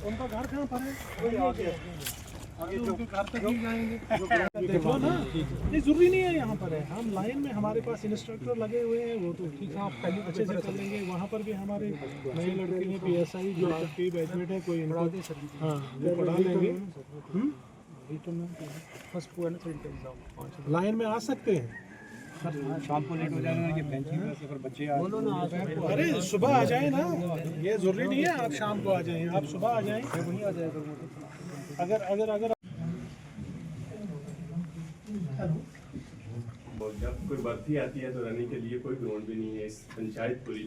उनका घर कहाँ पर है? वही आगे उनके घर तक ही जाएंगे। देखो ना, ये जरूरी नहीं है यहाँ पर है। हम लाइन में हमारे पास इंस्ट्रक्टर लगे हुए हैं, वो तो ठीक है, आप पहले अच्छे से कर लेंगे। वहाँ पर भी हमारे नए लड़के हैं PSI जो आपके बैचमेट है, कोई इनको हाँ वो पढ़ा लेंगे। लाइन में आ सकते हैं। शाम को लेट हो जाएगा कि बेंचिंग पे फिर बच्चे अरे सुबह आ जाए ना, ये जरूरी नहीं है आप शाम को आ जाएं, आप सुबह आ जाएं। वहीं आ जाएगा। अगर अगर अगर जब कोई भर्ती आती है तो रहने के लिए कोई ग्राउंड भी नहीं है इस पंचायत पूरी,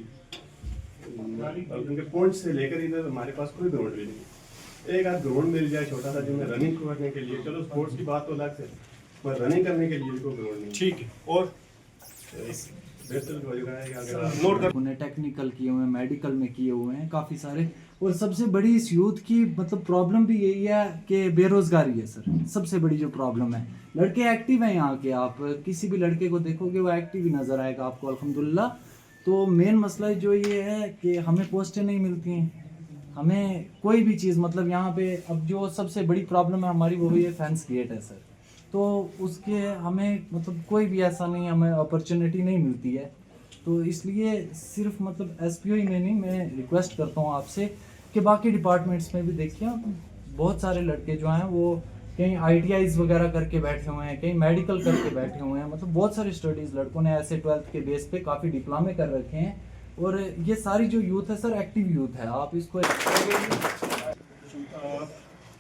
और उनके पॉइंट से लेकर इधर हमारे पास कोई ग्राउंड भी नहीं। एक आध ग्राउंड मिल जाए छोटा सा जो मैं रनिंग करने के लिए, चलो स्पोर्ट्स की बात तो अलग से, पर रनिंग करने के लिए कोई ग्राउंड नहीं। ठीक है, और नोट कर उन्हें टेक्निकल किए हुए हैं, मेडिकल में किए हुए हैं काफ़ी सारे। और सबसे बड़ी इस यूथ की मतलब प्रॉब्लम भी यही है कि बेरोजगारी है सर, सबसे बड़ी जो प्रॉब्लम है। लड़के एक्टिव हैं यहाँ के, आप किसी भी लड़के को देखोगे वो एक्टिव ही नज़र आएगा आपको अल्हम्दुलिल्लाह। तो मेन मसला जो ये है कि हमें पोस्टें नहीं मिलती हैं, हमें कोई भी चीज़ मतलब यहाँ पे अब जो सबसे बड़ी प्रॉब्लम है हमारी वो ये फेंस गेट है सर। तो उसके हमें मतलब कोई भी ऐसा नहीं, हमें अपॉर्चुनिटी नहीं मिलती है। तो इसलिए सिर्फ मतलब SPO ही में नहीं, मैं रिक्वेस्ट करता हूँ आपसे कि बाकी डिपार्टमेंट्स में भी देखिए, बहुत सारे लड़के जो हैं वो कहीं ITIs वगैरह करके बैठे हुए हैं, कहीं मेडिकल करके बैठे हुए हैं। मतलब बहुत सारी स्टडीज़ लड़कों ने ऐसे 12th के बेस पे काफ़ी डिप्लोमे कर रखे हैं। और ये सारी जो यूथ है सर एक्टिव यूथ है, आप इसको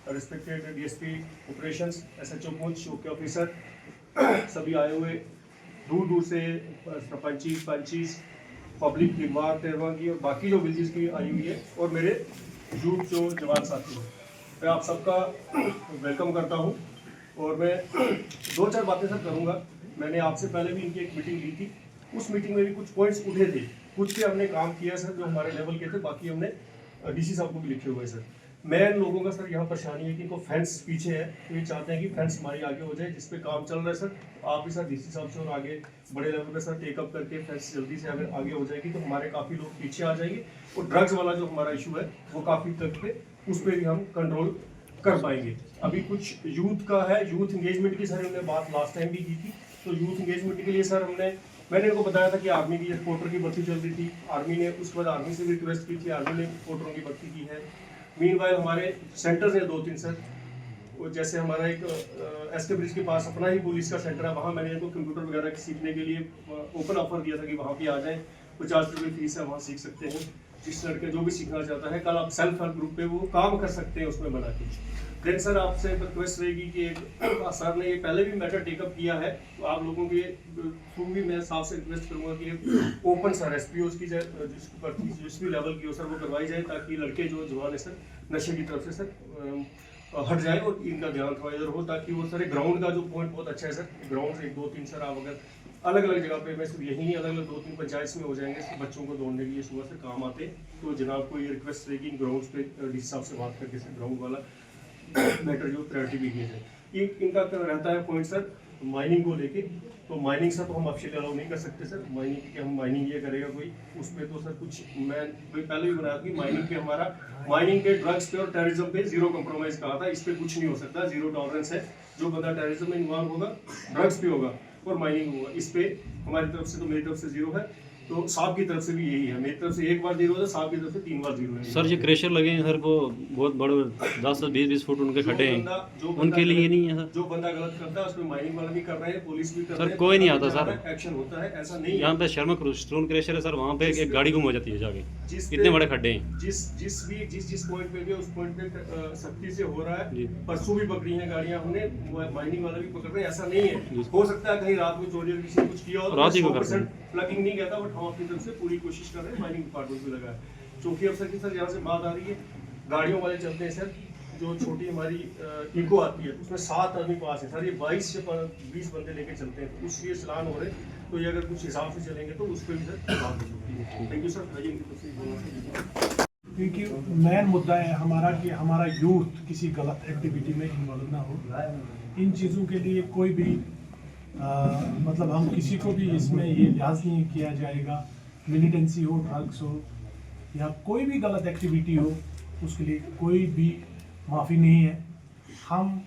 respected DSP operations, SHO Poonch, चौकी ऑफिसर सभी आए हुए दूर दूर से, पंचीज पब्लिक की वार तेरवा की और बाकी जो विलेजेस की आई हुई है, और मेरे यूथ जो जवान साथी हैं, मैं आप सबका वेलकम करता हूं। और मैं 2-4 बातें सर करूंगा। मैंने आपसे पहले भी इनकी एक मीटिंग ली थी, उस मीटिंग में भी कुछ पॉइंट्स उठे थे, कुछ पे हमने काम किया सर जो हमारे लेवल के थे, बाकी हमने DC साहब को भी लिखे हुए सर। मेन लोगों का सर यहाँ परेशानी है कि इनको फेंस पीछे है, तो ये चाहते हैं कि फेंस हमारी आगे हो जाए, जिस पे काम चल रहा है सर। आप भी सर DC साहब से और आगे बड़े लेवल पे सर टेकअप करके फेंस जल्दी से अगर आगे हो जाएगी तो हमारे काफ़ी लोग पीछे आ जाएंगे। और ड्रग्स वाला जो हमारा इशू है वो काफ़ी तक पे उस पर भी हम कंट्रोल कर पाएंगे। अभी कुछ यूथ का है, यूथ इंगेजमेंट की सर हमने बात लास्ट टाइम भी की थी। तो यूथ इंगेजमेंट के लिए सर मैंने इनको बताया था कि आर्मी की पोर्टर की भर्ती चल रही थी, आर्मी ने उसके बाद आर्मी से भी रिक्वेस्ट की थी, आर्मी ने पोर्टरों की भर्ती की है। मीनवाइल हमारे सेंटर्स हैं 2-3 सर, वो जैसे हमारा एक SK ब्रिज के पास अपना ही पुलिस का सेंटर है, वहाँ मैंने इनको कंप्यूटर वगैरह सीखने के लिए ओपन ऑफर दिया था कि वहाँ भी आ जाएं। 50 रुपये फीस है, वहाँ सीख सकते हैं। जिस लड़के जो भी सीखना चाहता है, कल आप सेल्फ हेल्प ग्रुप पे वो काम कर सकते हैं उसमें बना के। देन सर आपसे रिक्वेस्ट रहेगी कि सर ने ये पहले भी मैटर टेकअप किया है, तो आप लोगों के थ्रू भी मैं साफ से रिक्वेस्ट करूँगा कि ओपन सर SPOs की जिसकी भर्ती जिस भी लेवल की हो सर वो करवाई जाए, ताकि लड़के जो जवान है सर नशे की तरफ से सर हट जाए और इनका ध्यान थोड़ा इधर हो, ताकि वो सर ग्राउंड का जो पॉइंट बहुत अच्छा है सर, ग्राउंड से 1-2-3 सर आप अगर अलग अलग जगह पे, मैं सिर्फ यही नहीं, अलग अलग 2-3 पंचायत में हो जाएंगे तो बच्चों को दौड़ने के लिए सुबह से काम आते। तो जनाब को ये रिक्वेस्ट रहेगी इन ग्राउंड्स पे DC साहब से बात करके सर ग्राउंड वाला मैटर जो प्रायोरिटी भी किया जाए। इनका रहता है पॉइंट सर माइनिंग को लेके। तो माइनिंग सर तो हम ऑफिशियल अलाउ नहीं कर सकते सर, माइनिंग के हम माइनिंग ये करेगा कोई उस पर तो सर कुछ मैं पहले भी बनाया कि माइनिंग पे हमारा माइनिंग पे, ड्रग्स पे और टेररिज्म पे जीरो कॉम्प्रोमाइज कहा था। इस पे कुछ नहीं हो सकता, जीरो टॉलरेंस है। जो बंदा टेररिज्म में इन्वॉल्व होगा, ड्रग्स पे होगा और माइनिंग होगा, इस पे हमारी तरफ से तो मेरी तरफ से जीरो है। तो साहब की तरफ से भी यही है, मेरी तरफ से 1 बार जीरो है, साहब की तरफ से 3 बार जीरो है। सर ये क्रेशर लगे हैं सर, वो बहुत बड़े 10-20 फुट उनके खड्डे हैं, उनके लिए नहीं है सर। जो बंदा गलत करता है उसमें माइनिंग वाला भी कर रहे हैं, पुलिस भी कर रहे हैं सर, कोई नहीं आता सर, एक्शन होता है, ऐसा नहीं है। यहाँ पे शर्मा स्टोन क्रेशर है सर, वहाँ पे एक गाड़ी गुम हो जाती है जाके, इतने बड़े खड्डे हैं। जिस पॉइंट पे भी उस पॉइंट पे सख्ती से हो रहा है। परसों भी पकड़ी है गाड़ियाँ हमने, माइनिंग वाला भी पकड़ रहे हैं, ऐसा नहीं है। हो सकता है कहीं रात में चोरी किसी ने कुछ किया हो, रात ही को करते हैं। प्लगिंग नहीं कहता, बट हम अपनी तरफ से पूरी कोशिश कर रहे हैं। माइनिंग डिपार्टमेंट भी लगा है। चौकी अफसर की सर यहाँ से बात आ रही है, गाड़ियों वाले चलते हैं सर, जो छोटी हमारी इको आती है उसमें 7 आदमी पास है सर, ये 22 से 20 बंदे लेके चलते हैं, तो उसलिए चलान हो रहे। तो ये अगर कुछ हिसाब से चलेंगे तो उस पर भी सर बात हो सकती है। Thank you sir. क्योंकि मेन मुद्दा है हमारा कि हमारा यूथ किसी गलत एक्टिविटी में इन्वॉल्व ना हो। इन चीज़ों के लिए कोई भी मतलब हम किसी को भी इसमें ये लिहाज नहीं किया जाएगा, मिलिटेंसी हो, ड्रग्स हो, या कोई भी गलत एक्टिविटी हो उसके लिए कोई भी माफ़ी नहीं है। हम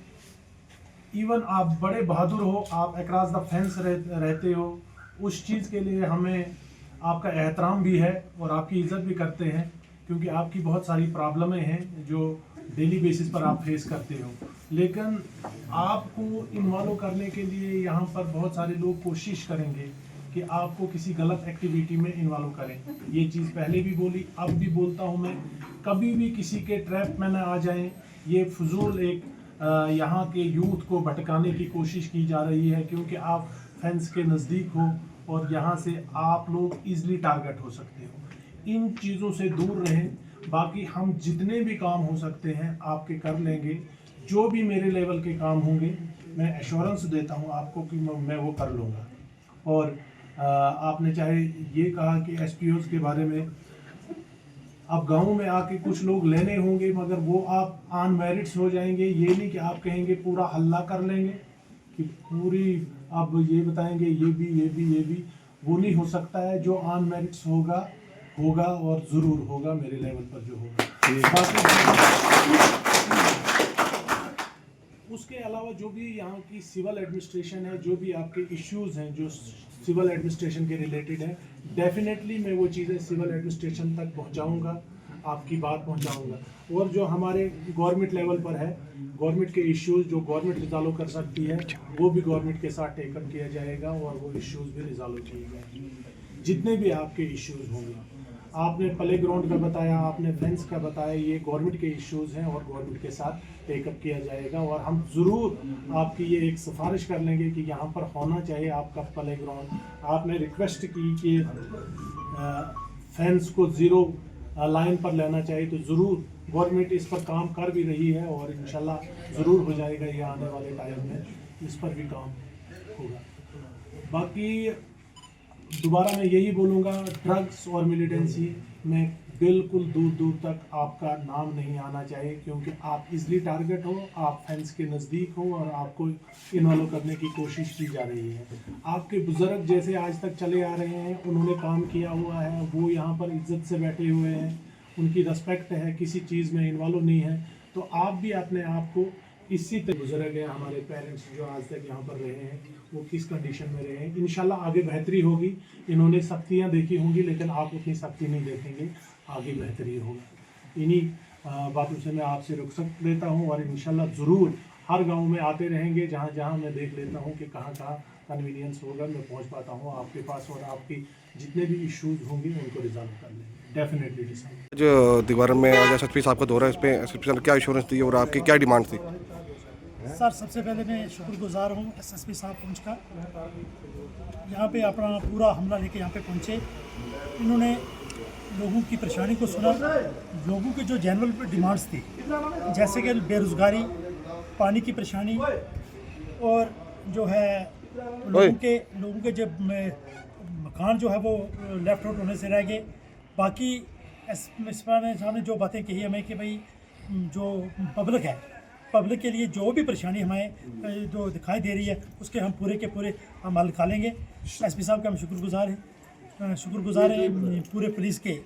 इवन आप बड़े बहादुर हो, आप अक्रॉस द फेंस रहते हो, उस चीज़ के लिए हमें आपका एहतराम भी है और आपकी इज़्ज़त भी करते हैं, क्योंकि आपकी बहुत सारी प्रॉब्लमें हैं जो डेली बेसिस पर आप फेस करते हो। लेकिन आपको इन्वॉल्व करने के लिए यहाँ पर बहुत सारे लोग कोशिश करेंगे कि आपको किसी गलत एक्टिविटी में इन्वॉल्व करें। ये चीज़ पहले भी बोली, अब भी बोलता हूँ मैं, कभी भी किसी के ट्रैप में न आ जाएं। ये फजूल एक यहाँ के यूथ को भटकाने की कोशिश की जा रही है, क्योंकि आप फेंस के नज़दीक हो और यहाँ से आप लोग ईज़िली टारगेट हो सकते हो। इन चीज़ों से दूर रहें। बाकी हम जितने भी काम हो सकते हैं आपके कर लेंगे, जो भी मेरे लेवल के काम होंगे मैं एश्योरेंस देता हूँ आपको कि मैं वो कर लूँगा। और आपने चाहे ये कहा कि एसपीओज़ के बारे में, अब गाँव में आके कुछ लोग लेने होंगे मगर वो आप ऑन मेरिट्स हो जाएंगे। ये नहीं कि आप कहेंगे पूरा हल्ला कर लेंगे कि पूरी आप ये बताएंगे ये भी वो नहीं हो सकता है। जो ऑन मेरिट्स होगा और ज़रूर होगा मेरे लेवल पर जो होगा। उसके अलावा जो भी यहाँ की सिविल एडमिनिस्ट्रेशन है, जो भी आपके इश्यूज़ हैं जो सिविल एडमिनिस्ट्रेशन के रिलेटेड है, डेफिनेटली मैं वो चीज़ें सिविल एडमिनिस्ट्रेशन तक पहुँचाऊँगा, आपकी बात पहुँचाऊँगा। और जो हमारे गवर्नमेंट लेवल पर है, गवर्नमेंट के इश्यूज़ जो गवर्नमेंट रिजॉल्व कर सकती है वो भी गवर्नमेंट के साथ टेकअप किया जाएगा और वो इश्यूज़ भी रिजॉल्व किए जाएंगे। जितने भी आपके इश्यूज़ होंगे, आपने प्ले ग्राउंड का बताया, आपने फेंस का बताया, ये गवर्नमेंट के इश्यूज़ हैं और गवर्नमेंट के साथ टेकअप किया जाएगा। और हम ज़रूर आपकी ये एक सिफारिश कर लेंगे कि यहाँ पर होना चाहिए आपका प्ले ग्राउंड। आपने रिक्वेस्ट की कि फेंस को ज़ीरो लाइन पर लेना चाहिए, तो ज़रूर गवर्नमेंट इस पर काम कर भी रही है और इंशाल्लाह ज़रूर हो जाएगा ये आने वाले टाइम में, इस पर भी काम होगा। बाकी दोबारा मैं यही बोलूँगा, ड्रग्स और मिलिटेंसी में बिल्कुल दूर तक आपका नाम नहीं आना चाहिए, क्योंकि आप इजली टारगेट हो, आप फेंस के नज़दीक हो और आपको इन्वॉल्व करने की कोशिश की जा रही है। आपके बुज़ुर्ग जैसे आज तक चले आ रहे हैं, उन्होंने काम किया हुआ है, वो यहाँ पर इज्जत से बैठे हुए हैं, उनकी रिस्पेक्ट है, किसी चीज़ में इन्वॉल्व नहीं है। तो आप भी अपने आप को इसी तरह, बुजुर्ग हैं हमारे पेरेंट्स जो आज तक यहाँ पर रहे हैं, वो किस कंडीशन में रहे हैं। इंशाल्लाह आगे बेहतरी होगी। इन्होंने सख्तियाँ देखी होंगी लेकिन आप उतनी सख्ती नहीं देखेंगे, आगे बेहतरी होगा। इन्हीं बातों से मैं आपसे रुखसत लेता हूँ और इंशाल्लाह ज़रूर हर गांव में आते रहेंगे। जहाँ जहाँ मैं देख लेता हूँ कि कहाँ कन्वीनियंस होगा, मैं पहुँच पाता हूँ आपके पास और आपकी जितने भी इश्यूज़ होंगे उनको रिजॉल्व कर लेंगे डेफिनेटली। जो दीवार में आज एसएसपी साहब का दौरा है, इस पर एसएसपी साहब ने क्या इंश्योरेंस दी और आपकी क्या डिमांड थी? सर, सबसे पहले मैं शुक्रगुजार हूँ एसएसपी साहब पहुँचकर यहाँ पे अपना पूरा हमला लेके यहाँ पे पहुँचे। इन्होंने लोगों की परेशानी को सुना, लोगों की जो जनरल डिमांड्स थी जैसे कि बेरोज़गारी, पानी की परेशानी और जो है लोगों के जब मकान जो है वो लेफ्ट आउट होने से रह गए। बाकी सामने जो बातें कही हमें कि भाई जो पब्लिक है, पब्लिक के लिए जो भी परेशानी हमें जो दिखाई दे रही है उसके हम पूरे के पूरे हम हल निकालेंगे। एसपी साहब का हम शुक्रगुजार हैं पूरे पुलिस के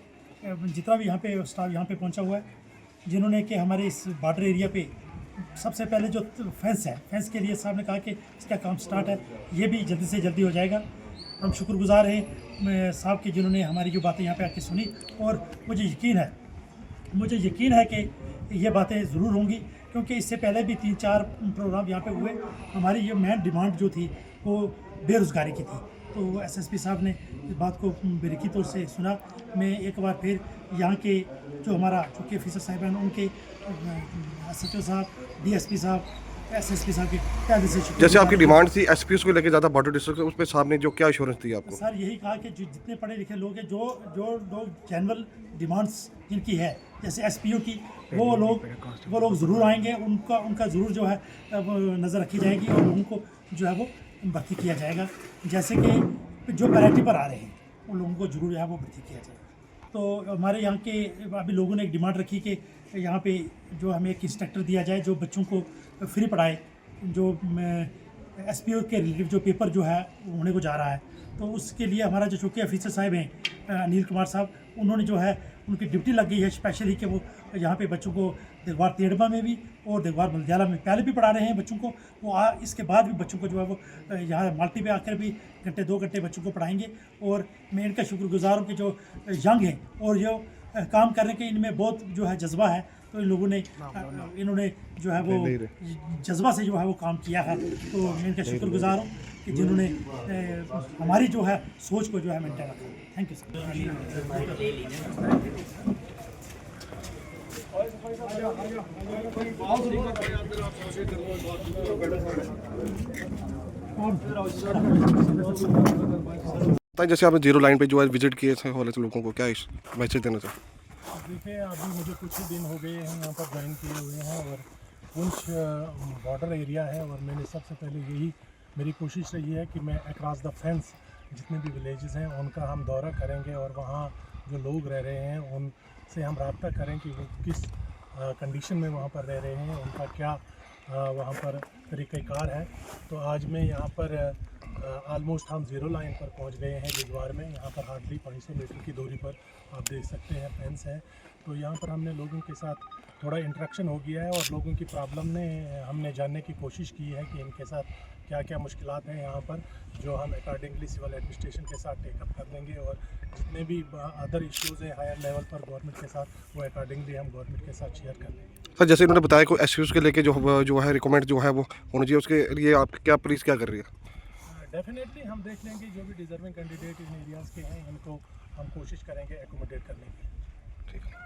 जितना भी यहाँ पे स्टाफ यहाँ पे पहुँचा हुआ है, जिन्होंने कि हमारे इस बॉर्डर एरिया पे सबसे पहले जो फेंस है, फेंस के लिए साहब ने कहा कि इसका काम स्टार्ट है, ये भी जल्दी से जल्दी हो जाएगा। हम शुक्रगुजार हैं साहब के जिन्होंने हमारी जो बातें यहाँ पे आके सुनी और मुझे यकीन है कि ये बातें ज़रूर होंगी, क्योंकि इससे पहले भी 3-4 प्रोग्राम यहाँ पे हुए। हमारी ये मेन डिमांड जो थी वो बेरोज़गारी की थी, तो एसएसपी साहब ने इस बात को बारीकी तौर से सुना। मैं एक बार फिर यहाँ के जो हमारा चौकी ऑफिसर साहब हैं उनके SHO साहब, DSP साहब, SSP साहब के पहले से जैसे आपकी डिमांड थी एसपी को लेकर ज़्यादा बॉर्डर डिस्ट्रिक्ट, उस पर साहब ने जो क्या इंश्योरेंस दी आपको? सर यही कहा कि जो जितने पढ़े लिखे लोग हैं, जो लोग जनरल डिमांड्स जिनकी है जैसे SPO की, वो लोग ज़रूर आएंगे, उनका ज़रूर जो है नज़र रखी जाएगी और लोगों को जो है वो भर्ती किया जाएगा। जैसे कि जो पैरिटी पर आ रहे हैं उन लोगों को ज़रूर जो है वो भर्ती किया जाएगा। तो हमारे यहाँ के अभी लोगों ने एक डिमांड रखी कि यहाँ पे जो हमें एक इंस्ट्रक्टर दिया जाए जो बच्चों को फ्री पढ़ाए, जो SPO के रिलेटिव जो पेपर जो है होने को जा रहा है, तो उसके लिए हमारा जो चौकी ऑफिसर साहब हैं अनिल कुमार साहब, उन्होंने जो है उनकी ड्यूटी लग गई है स्पेशली कि वो यहाँ पे बच्चों को दिगवार तेड़बा में भी और दिगवार मलयाला में पहले भी पढ़ा रहे हैं बच्चों को, वो इसके बाद भी बच्चों को जो है वो यहाँ माल्टी पे आकर भी घंटे 2 घंटे बच्चों को पढ़ाएंगे। और मैं इनका शुक्रगुजार हूँ कि जो यंग हैं और जो काम करने के इनमें बहुत जो है जज्बा है, तो इन लोगों ने इन्होंने जो है वो जज्बा से जो है वो काम किया है। तो मैं इनका शुक्रगुजार हूँ कि जिन्होंने हमारी जो है सोच को जो है मेंटेन रखा। Thank you sir. जैसे आपने जीरो लाइन पे जो है विजिट किए थे हॉल से लोगों को क्या मैसेज देना चाहिए? देखिए, अभी मुझे कुछ ही दिन हो गए हैं यहाँ पर ज्वाइन किए हुए हैं और पुंछ बॉर्डर एरिया है और मैंने सबसे पहले यही मेरी कोशिश रही है कि मैं अक्रॉस द फेंस जितने भी विलेजेस हैं उनका हम दौरा करेंगे और वहाँ जो लोग रह रहे हैं उनसे हम रब्ता करें कि वो किस कंडीशन में वहाँ पर रह रहे हैं, उनका क्या वहाँ पर तरीक़ाकार है। तो आज मैं यहाँ पर ऑलमोस्ट हम ज़ीरो लाइन पर पहुँच गए हैं दिगवार में। यहाँ पर हार्डली 500 मीटर की दूरी पर आप देख सकते हैं फेंस है। तो यहाँ पर हमने लोगों के साथ थोड़ा इंटरेक्शन हो गया है और लोगों की प्रॉब्लम ने हमने जानने की कोशिश की है कि इनके साथ क्या क्या मुश्किलात हैं यहाँ पर, जो हम अकॉर्डिंगली सिविल एडमिनिस्ट्रेशन के साथ टेकअप कर देंगे और जितने भी अदर इश्यूज़ हैं हायर लेवल पर गवर्नमेंट के साथ वो अकॉर्डिंगली हम गवर्नमेंट के साथ शेयर कर लेंगे। सर जैसे इन्होंने बताया कोई एसयूज़ के लेके जो है रिकमेंड जो है वो होना चाहिए, उसके लिए आप क्या पुलिस क्या कर रही है? डेफिनेटली हम देख लेंगे जो भी डिजर्विंग कैंडिडेट इन एरियाज़ के हैं इनको हम कोशिश करेंगे एकोमोडेट करने की। ठीक है।